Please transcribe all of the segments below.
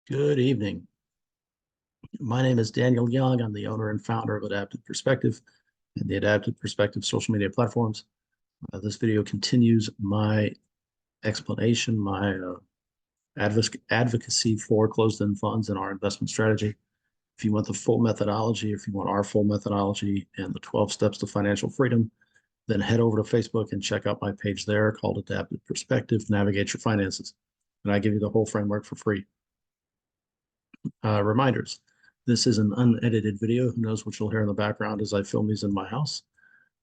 Good evening. My name is Daniel Young. I'm the owner and founder of Adaptive Perspective and the Adaptive Perspective social media platforms. This video continues my explanation, my advocacy for closed-end funds and our investment strategy. If you want the full methodology, if you want our full methodology and the 12 steps to financial freedom, then head over to Facebook and check out my page there called Adaptive Perspective, Navigate Your Finances. And I give you the whole framework for free. Reminders. This is an unedited video. Who knows what you'll hear in the background as I film these in my house.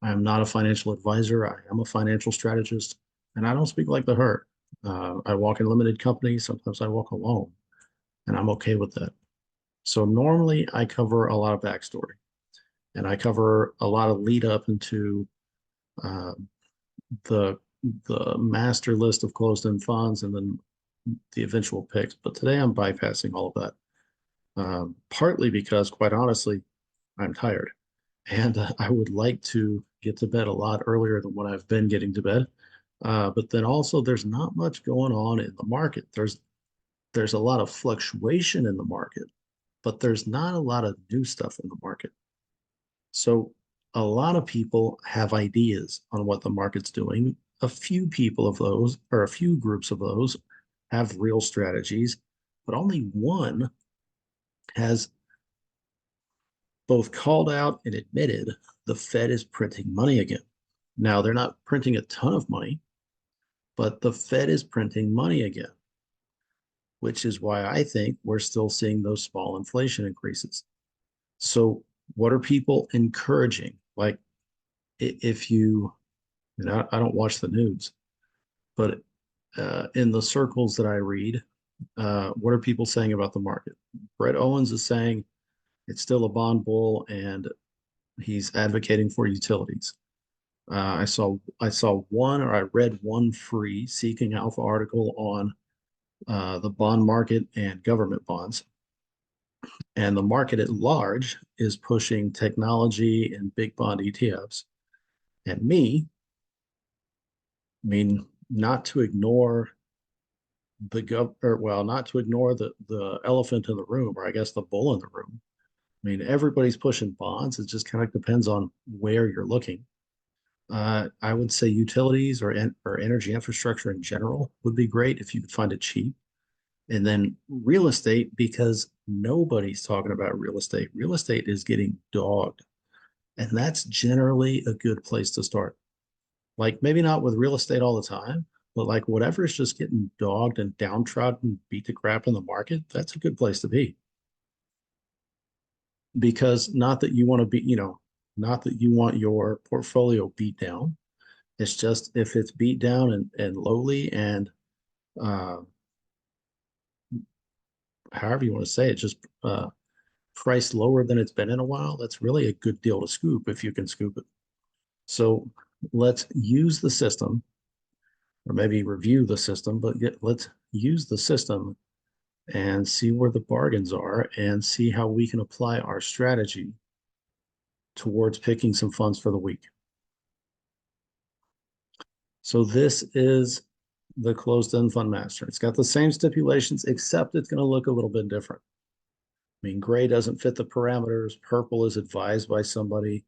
I am not a financial advisor. I am a financial strategist, and I don't speak like the herd. I walk in limited companies. Sometimes I walk alone, and I'm okay with that. So normally I cover a lot of backstory, and I cover a lot of lead up into uh, the the master list of closed-end funds and then the eventual picks. But today I'm bypassing all of that. Partly because, quite honestly, I'm tired and I would like to get to bed a lot earlier than what I've been getting to bed. But then also, there's not much going on in the market. There's a lot of fluctuation in the market, but there's not a lot of new stuff in the market. So a lot of people have ideas on what the market's doing. A few people of those, or a few groups of those, have real strategies, but only one has both called out and admitted the Fed is printing money again. Now, they're not printing a ton of money, but the Fed is printing money again, which is why I think we're still seeing those small inflation increases. So, what are people encouraging? Like, if I don't watch the news, but in the circles that I read, what are people saying about the market? Brett Owens is saying it's still a bond bull and he's advocating for utilities. I saw one, or I read one free Seeking Alpha article on the bond market and government bonds, and the market at large is pushing technology and big bond ETFs. And I mean, not to ignore not to ignore the elephant in the room, or I guess the bull in the room. I mean, everybody's pushing bonds. It just kind of depends on where you're looking. I would say utilities or energy infrastructure in general would be great if you could find it cheap. And then real estate, because nobody's talking about real estate. Real estate is getting dogged. And that's generally a good place to start. Like maybe not with real estate all the time, but like whatever is just getting dogged and downtrodden, beat to crap in the market, that's a good place to be. Because not that you want to be, not that you want your portfolio beat down. It's just if it's beat down and lowly and uh, however you want to say it, just priced lower than it's been in a while, that's really a good deal to scoop if you can scoop it. So let's use the system, or maybe review the system, but let's use the system and see where the bargains are and see how we can apply our strategy towards picking some funds for the week. So this is the closed-end fund master. It's got the same stipulations, except it's going to look a little bit different. I mean, gray doesn't fit the parameters. Purple is advised by somebody.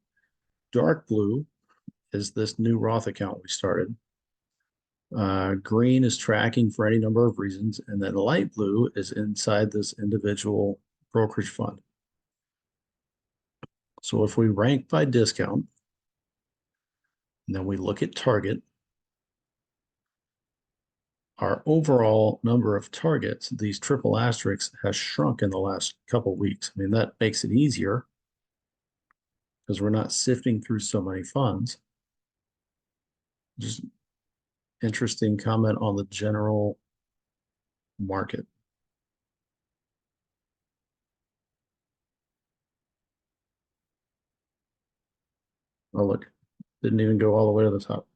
Dark blue is this new Roth account we started. Green is tracking for any number of reasons. And then light blue is inside this individual brokerage fund. So if we rank by discount, and then we look at target, our overall number of targets, these triple asterisks, has shrunk in the last couple of weeks. I mean, that makes it easier because we're not sifting through so many funds. Just interesting comment on the general market. Oh, look, didn't even go all the way to the top.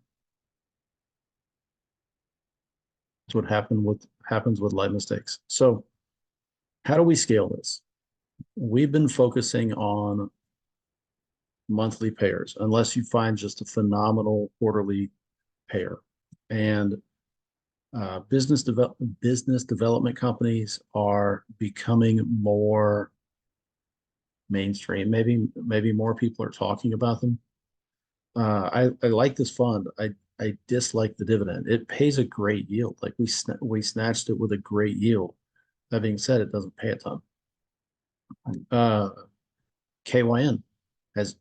That's what happens with light mistakes. So how do we scale this? We've been focusing on monthly payers, unless you find just a phenomenal quarterly payer. And Business development companies are becoming more mainstream. Maybe more people are talking about them. I like this fund. I dislike the dividend. It pays a great yield. Like we snatched it with a great yield. That being said, it doesn't pay a ton. Uh, KYN has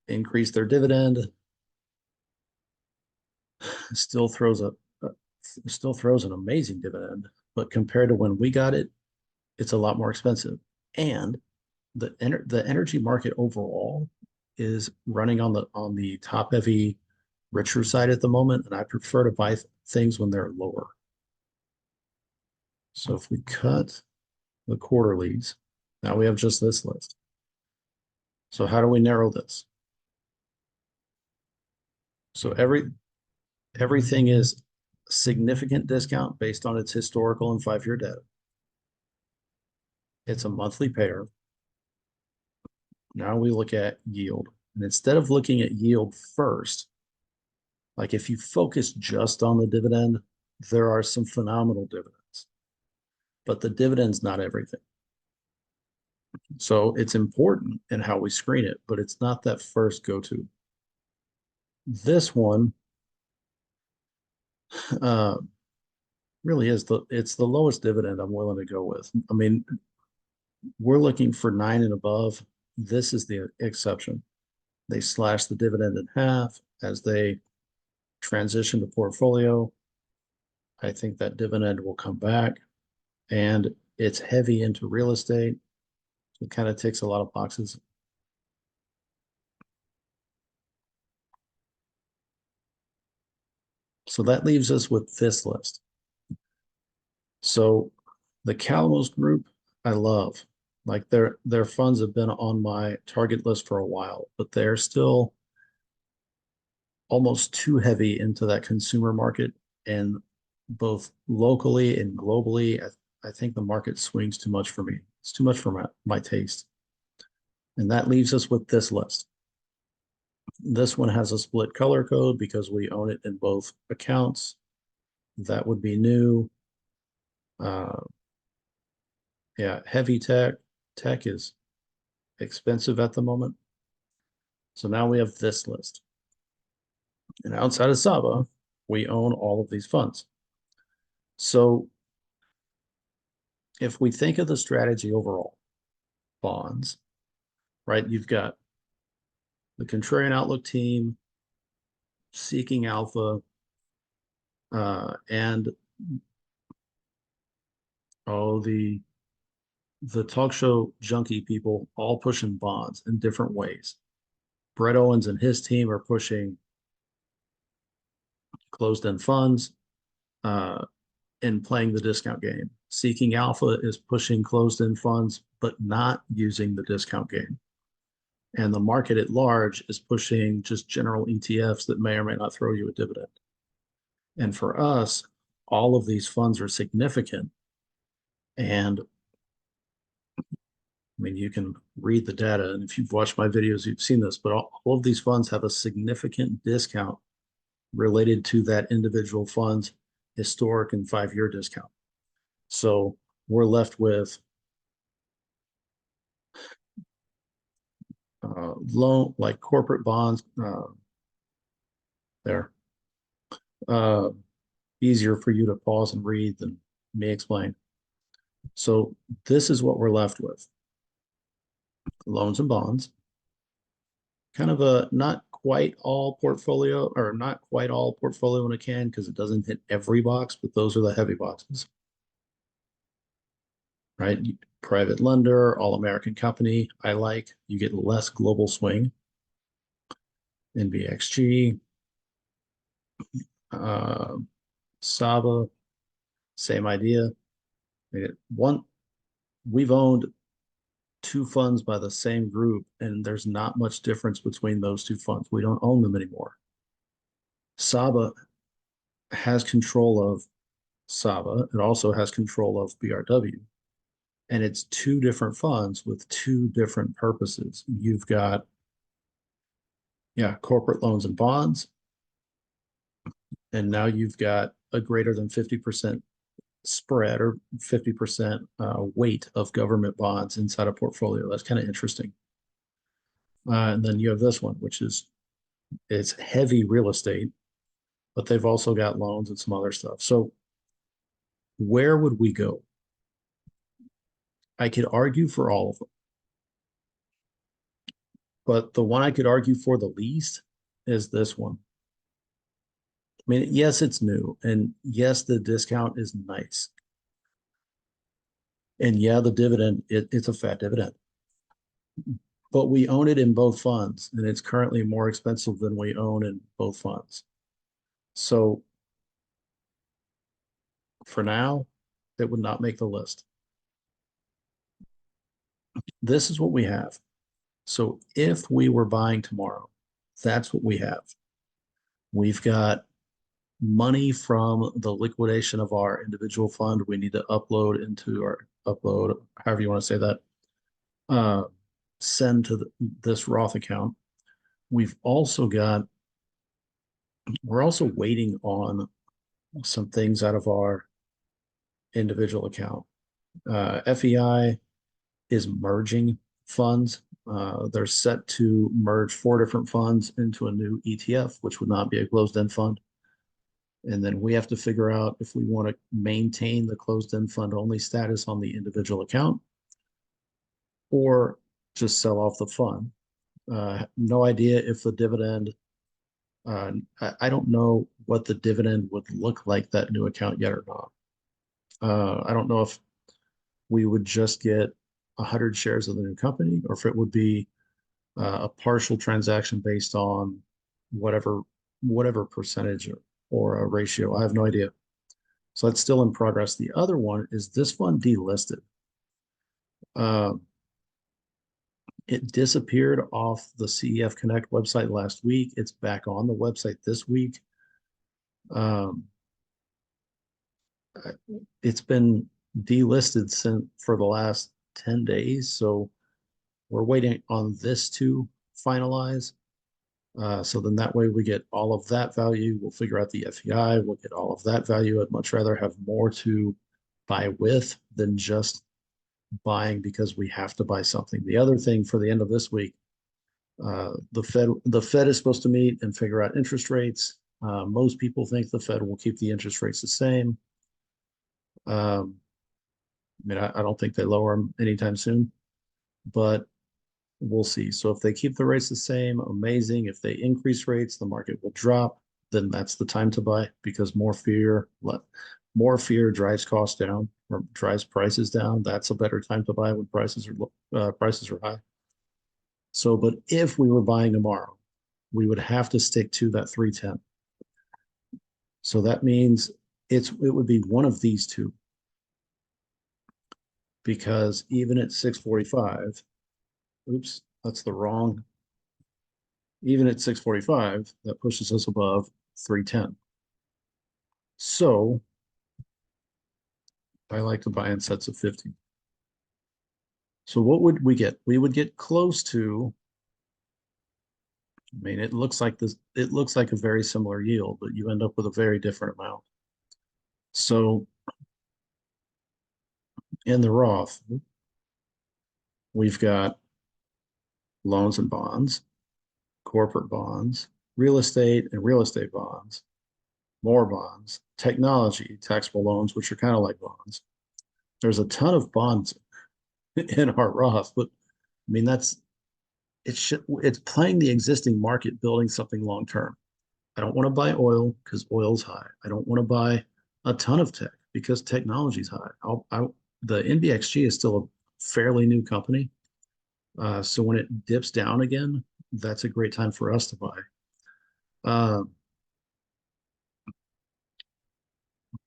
increased their dividend. Still throws still throws an amazing dividend, but compared to when we got it, it's a lot more expensive. And the energy market overall is running on the top heavy richer side at the moment, and I prefer to buy things when they're lower. So if we cut the quarterlies, now we have just this list. So how do we narrow this? So everything is significant discount based on its historical and 5-year data. It's a monthly payer. Now we look at yield. And instead of looking at yield first, like if you focus just on the dividend, there are some phenomenal dividends, but the dividend's not everything. So it's important in how we screen it, but it's not that first go-to. This one uh, really is it's the lowest dividend I'm willing to go with. I mean, we're looking for 9 and above. This is the exception. They slash the dividend in half as they transition the portfolio. I think that dividend will come back, and it's heavy into real estate. So it kind of ticks a lot of boxes. So that leaves us with this list. So the Calamos group, I love. Like their funds have been on my target list for a while, but they're still almost too heavy into that consumer market. And both locally and globally, I think the market swings too much for me. It's too much for my taste. And that leaves us with this list. This one has a split color code because we own it in both accounts. That would be new. Yeah, heavy tech. Tech is expensive at the moment. So now we have this list. And outside of Saba, we own all of these funds. So if we think of the strategy overall, bonds, right? You've got the contrarian outlook team, seeking alpha, and oh, the talk show junkie people all pushing bonds in different ways. Brett Owens and his team are pushing closed-end funds and playing the discount game. Seeking Alpha is pushing closed-end funds, but not using the discount game. And the market at large is pushing just general ETFs that may or may not throw you a dividend. And for us, all of these funds are significant. And I mean, you can read the data, and if you've watched my videos, you've seen this, but all of these funds have a significant discount related to that individual fund's historic and 5-year discount. So we're left with loan, like corporate bonds there. Easier for you to pause and read than me explain. So this is what we're left with. Loans and bonds, kind of a not quite all portfolio, or not quite all portfolio when it can, because it doesn't hit every box, but those are the heavy boxes, right? Private lender, all American company, I like. You get less global swing. NBXG, Saba, same idea. We've owned 2 funds by the same group, and there's not much difference between those 2 funds. We don't own them anymore. Saba has control of Saba. It also has control of BRW. And it's 2 different funds with 2 different purposes. You've got, yeah, corporate loans and bonds. And now you've got a greater than 50% spread or 50% weight of government bonds inside a portfolio. That's kind of interesting. And then you have this one, which is it's heavy real estate, but they've also got loans and some other stuff. So where would we go? I could argue for all of them, but the one I could argue for the least is this one. I mean, yes, it's new, and yes, the discount is nice, and yeah, the dividend it's a fat dividend, but we own it in both funds, and it's currently more expensive than we own in both funds. So for now, it would not make the list. This is what we have. So if we were buying tomorrow, that's what we have. We've got money from the liquidation of our individual fund. We need to upload into our upload, however you want to say that, uh, send to this Roth account. We've also got, we're also waiting on some things out of our individual account. FEI is merging funds. They're set to merge 4 different funds into a new ETF, which would not be a closed-end fund. And then we have to figure out if we want to maintain the closed-end fund only status on the individual account or just sell off the fund. No idea if the dividend, I don't know what the dividend would look like that new account yet or not. I don't know if we would just get 100 shares of the new company or if it would be a partial transaction based on whatever percentage or a ratio. I have no idea. So that's still in progress. The other one is this fund delisted. Uh, it disappeared off the CEF Connect website last week. It's back on the website this week. Um, it's been delisted since for the last 10 days. So we're waiting on this to finalize. So then that way we get all of that value. We'll figure out the FEI. We'll get all of that value. I'd much rather have more to buy with than just buying because we have to buy something. The other thing for the end of this week, the Fed is supposed to meet and figure out interest rates. Most people think the Fed will keep the interest rates the same. I mean, I don't think they lower them anytime soon, but we'll see. So if they keep the rates the same, amazing. If they increase rates, the market will drop. Then that's the time to buy because more fear drives costs down or drives prices down. That's a better time to buy when prices are high. So, but if we were buying tomorrow, we would have to stick to that 310. So that means it would be one of these two because even at 645, oops, that's the wrong. Even at 645, that pushes us above 310. So I like to buy in sets of 50. So what would we get? We would get close to, I mean, it looks like a very similar yield, but you end up with a very different amount. So in the Roth, we've got loans and bonds, corporate bonds, real estate and real estate bonds, more bonds, technology, taxable loans, which are kind of like bonds. There's a ton of bonds in our Roth, but I mean, it's playing the existing market, building something long term. I don't want to buy oil because oil's high. I don't want to buy a ton of tech because technology's high. The NBXG is still a fairly new company. So when it dips down again, that's a great time for us to buy. Uh,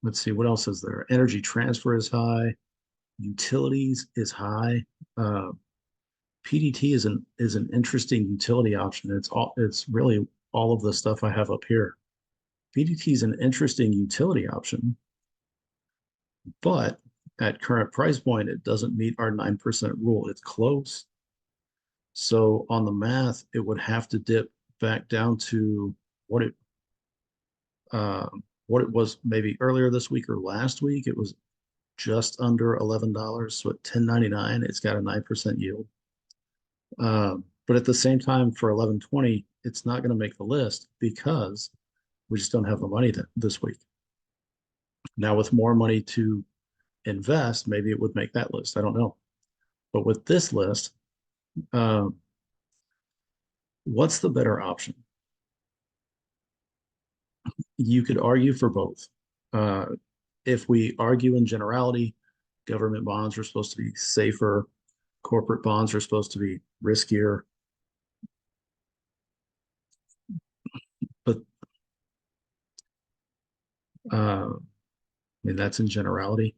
let's see, what else is there? Energy transfer is high. Utilities is high. PDT is an interesting utility option. It's really all of the stuff I have up here. PDT is an interesting utility option, but at current price point, it doesn't meet our 9% rule. It's close. So on the math, it would have to dip back down to what it what it was maybe earlier this week or last week, it was just under $11. So at 10.99, it's got a 9% yield. But at the same time, for 11.20, it's not going to make the list because we just don't have the money this week. Now, with more money to invest, maybe it would make that list. I don't know. But with this list, um, what's the better option? You could argue for both. Uh, if we argue in generality, government bonds are supposed to be safer, corporate bonds are supposed to be riskier. But I mean, that's in generality.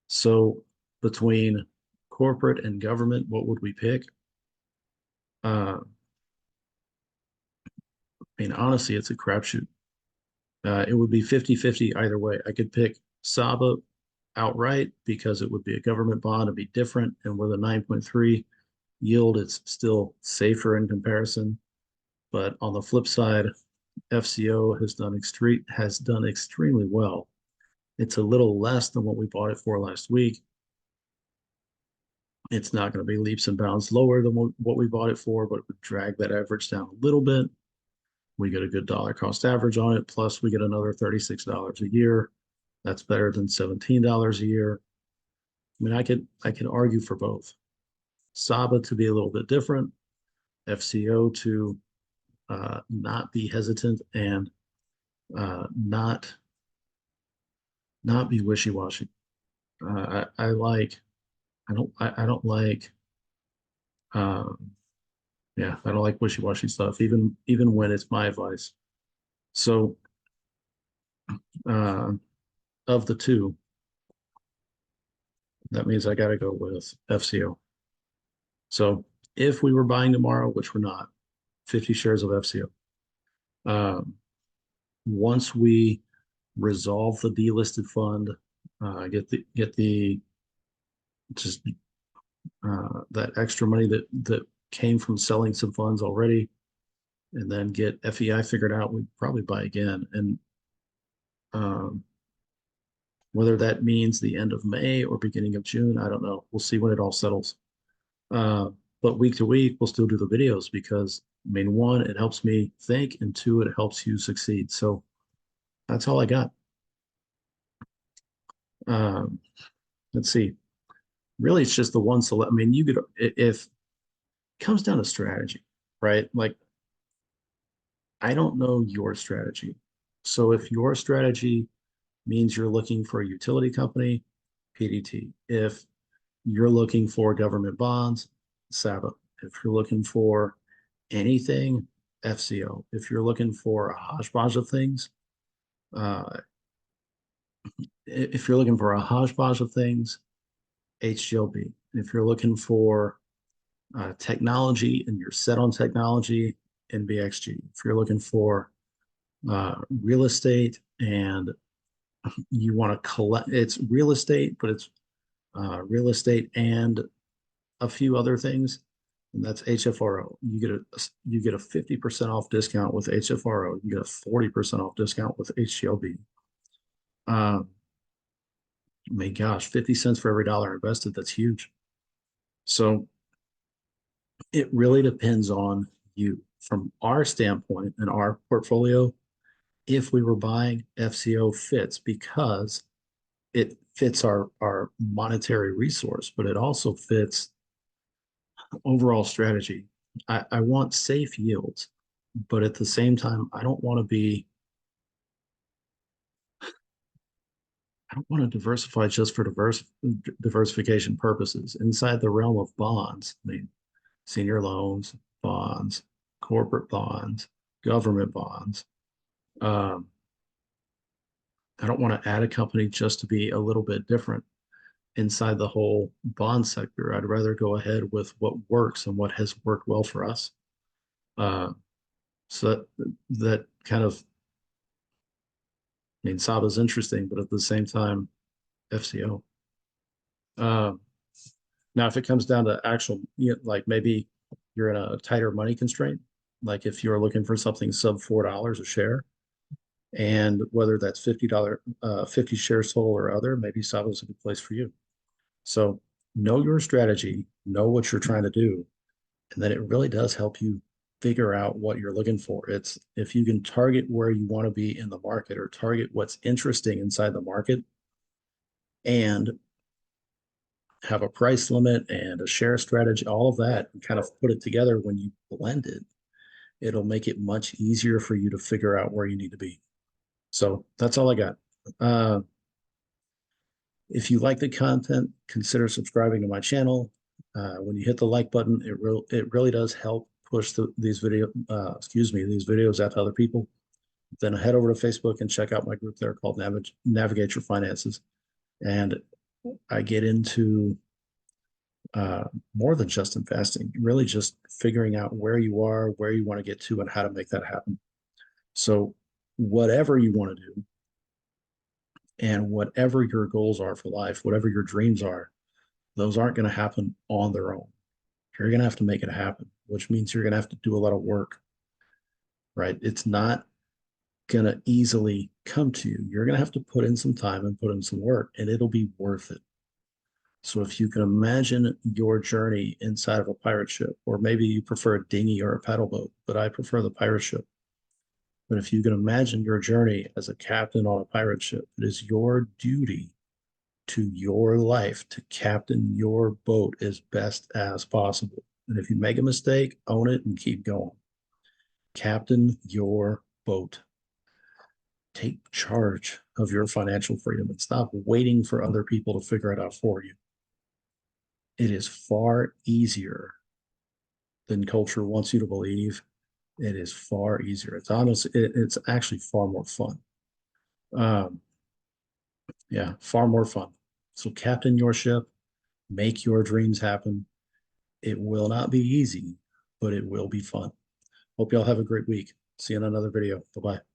So between corporate and government, what would we pick? I mean, honestly, it's a crapshoot. It would be 50-50 either way. I could pick Saba outright because it would be a government bond, it'd be different. And with a 9.3 yield, it's still safer in comparison. But on the flip side, FCO has done extremely well. It's a little less than what we bought it for last week. It's not going to be leaps and bounds lower than what we bought it for, but it would drag that average down a little bit. We get a good dollar cost average on it. Plus, we get another $36 a year. That's better than $17 a year. I mean, I could argue for both. Saba to be a little bit different, FCO to not be hesitant and not be wishy-washy. I like I don't like um, yeah, I don't like wishy-washy stuff, even when it's my advice. So uh, of the two, that means I got to go with FCO. So if we were buying tomorrow, which we're not, 50 shares of FCO. Um, once we resolve the delisted fund, get the just that extra money that came from selling some funds already, and then get FEI figured out, we'd probably buy again. And um, whether that means the end of May or beginning of June, I don't know. We'll see when it all settles. Uh, but week to week, we'll still do the videos because, I mean, one, it helps me think, and two, it helps you succeed. So that's all I got. Um, let's see. Really, it's just the one select. I mean, you could, if it comes down to strategy, right? Like, I don't know your strategy. So if your strategy means you're looking for a utility company, PDT. If you're looking for government bonds, SABA. If you're looking for anything, FCO. If you're looking for a hodgepodge of things, uh, if you're looking for a hodgepodge of things, HGLB. If you're looking for technology and you're set on technology, NBXG. If you're looking for real estate and you want to collect, it's real estate, but it's real estate and a few other things, and that's HFRO. You get a 50% off discount with HFRO. You get a 40% off discount with HGLB. I mean, gosh, 50 cents for every dollar invested, that's huge. So it really depends on you. From our standpoint and our portfolio, if we were buying, FCO fits because it fits our monetary resource, but it also fits overall strategy. I want safe yields, but at the same time, I don't want to diversify just for diversification purposes. Inside the realm of bonds, I mean, senior loans, bonds, corporate bonds, government bonds. Um, I don't want to add a company just to be a little bit different inside the whole bond sector. I'd rather go ahead with what works and what has worked well for us. Uh, so that kind of, I mean, Saba's interesting, but at the same time, FCO. Uh, Now, if it comes down to actual, like maybe you're in a tighter money constraint, like if you're looking for something sub $4 a share, And whether that's $50, 50 shares total or other, maybe Sava is a good place for you. So know your strategy, know what you're trying to do, and then it really does help you figure out what you're looking for. It's if you can target where you want to be in the market or target what's interesting inside the market and have a price limit and a share strategy, all of that, and kind of put it together when you blend it, it'll make it much easier for you to figure out where you need to be. So that's all I got. Uh, if you like the content, consider subscribing to my channel. When you hit the like button, it really does help push these these videos out to other people. Then head over to Facebook and check out my group there called Navigate Your Finances. And I get into uh, more than just investing, really just figuring out where you are, where you want to get to, and how to make that happen. So, whatever you want to do, and whatever your goals are for life, whatever your dreams are, those aren't going to happen on their own. You're going to have to make it happen, which means you're going to have to do a lot of work, right? It's not going to easily come to you. You're going to have to put in some time and put in some work, and it'll be worth it. So if you can imagine your journey inside of a pirate ship, or maybe you prefer a dinghy or a paddle boat, but I prefer the pirate ship. But if you can imagine your journey as a captain on a pirate ship, it is your duty to your life to captain your boat as best as possible. And if you make a mistake, own it and keep going. Captain your boat. Take charge of your financial freedom and stop waiting for other people to figure it out for you. It is far easier than culture wants you to believe. It is far easier. It's actually far more fun. Um, yeah, far more fun. So captain your ship, make your dreams happen. It will not be easy, but it will be fun. Hope y'all have a great week. See you in another video. Bye-bye.